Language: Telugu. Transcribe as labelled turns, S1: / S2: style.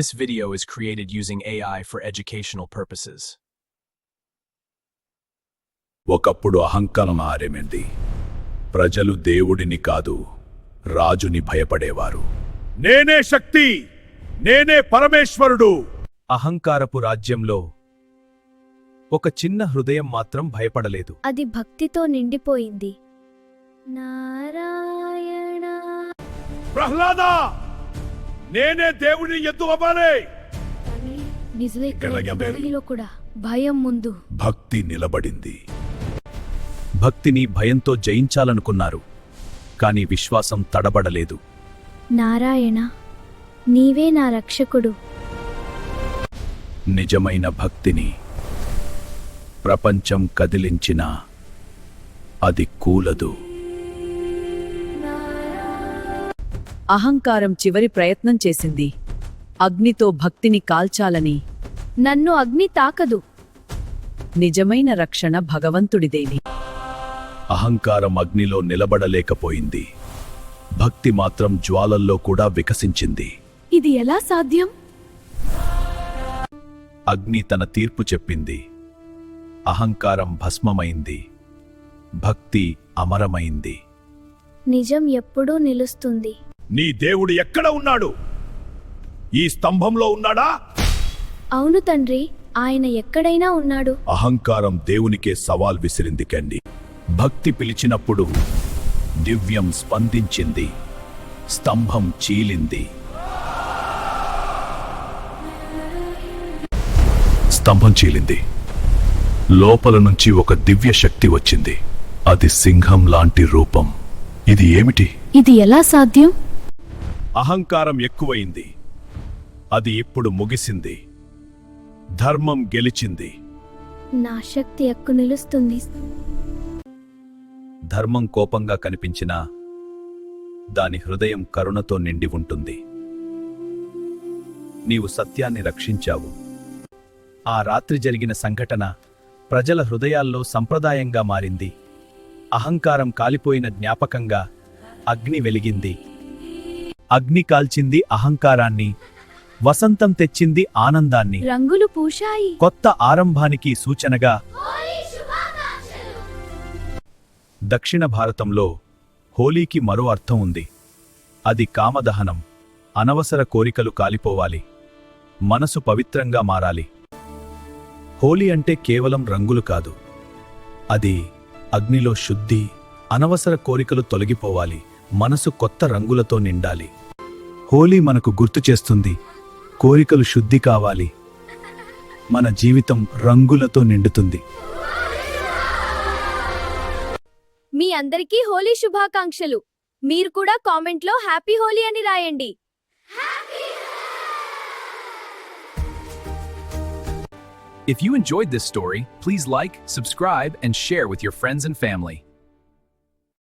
S1: This video is created using AI for educational purposes.
S2: ఒకప్పుడు అహంకారం ఆరేమింది. ప్రజలు దేవుడిని కాదు, రాజుని భయపడేవారు. నేనే శక్తి, నేనే పరమేశ్వరుడు. అహంకారపు రాజ్యంలో ఒక చిన్న హృదయం మాత్రం భయపడలేదు.
S3: అది భక్తితో నిండిపోయింది. నారాయణ.
S2: ప్రహ్లాద, నేనే దేవుని ఎద్దు అవ్వాలి.
S3: నిజంలో కూడా భయం ముందు
S2: భక్తి నిలబడింది. భక్తిని భయంతో జయించాలనుకున్నారు, కాని విశ్వాసం తడబడలేదు.
S3: నారాయణ, నీవే నా రక్షకుడు.
S2: నిజమైన భక్తిని ప్రపంచం కదిలించినా అది కూలదు.
S4: అహంకారం చివరి ప్రయత్నం చేసింది. అగ్నితో భక్తిని కాల్చాలని.
S3: నన్ను అగ్ని తాకదు.
S4: నిజమైన రక్షణ భగవంతుడిదేని.
S2: అహంకారం అగ్నిలో నిలబడలేకపోయింది. భక్తి మాత్రం జ్వాలల్లో కూడా వికసించింది.
S3: ఇది ఎలా సాధ్యం?
S2: అగ్ని తన తీర్పు చెప్పింది. అహంకారం భస్మమైంది. భక్తి అమరమైంది.
S3: నిజం ఎప్పుడూ నిలుస్తుంది.
S2: నీ దేవుడు ఎక్కడ ఉన్నాడు? ఈ స్తంభంలో ఉన్నాడా?
S3: అవును తండ్రి, ఆయన ఎక్కడైనా ఉన్నాడు.
S2: అహంకారం దేవునికే సవాల్ విసిరింది. కండి భక్తి పిలిచినప్పుడు దివ్యం స్పందించింది. స్తంభం చీలింది. స్తంభం చీలింది. లోపల నుంచి ఒక దివ్య శక్తి వచ్చింది. అది సింహం లాంటి రూపం. ఇది ఏమిటి?
S3: ఇది ఎలా సాధ్యం?
S2: అహంకారం ఎక్కువైంది. అది ఇప్పుడు ముగిసింది. ధర్మం గెలిచింది.
S3: నా శక్తి ఎక్కువ నిలుస్తుంది.
S2: ధర్మం కోపంగా కనిపించినా దాని హృదయం కరుణతో నిండి ఉంటుంది. నీవు సత్యాన్ని రక్షించావు. ఆ రాత్రి జరిగిన సంఘటన ప్రజల హృదయాల్లో సంప్రదాయంగా మారింది. అహంకారం కాలిపోయిన జ్ఞాపకంగా అగ్ని వెలిగింది. అగ్ని కాల్చింది అహంకారాన్ని. వసంతం తెచ్చింది ఆనందాన్ని.
S3: రంగులు పూశాయి.
S2: కొత్త ఆరంభానికి సూచనగా. దక్షిణ భారతంలో హోలీకి మరో అర్థం ఉంది. అది కామదహనం. అనవసర కోరికలు కాలిపోవాలి. మనసు పవిత్రంగా మారాలి. హోలీ అంటే కేవలం రంగులు కాదు. అది అగ్నిలో శుద్ధి. అనవసర కోరికలు తొలగిపోవాలి. మనసు కొత్త రంగులతో నిండాలి. హోలీ మనకు గుర్తు చేస్తుంది, కోరికలు శుద్ధి కావాలి. మన జీవితం రంగులతో నిండుతుంది.
S3: మీ అందరికీ హోలీ శుభాకాంక్షలు. మీరు కూడా కామెంట్లో హ్యాపీ హోలీ అని రాయండి.
S1: If you enjoyed this story, please like, subscribe, and share with your friends and family.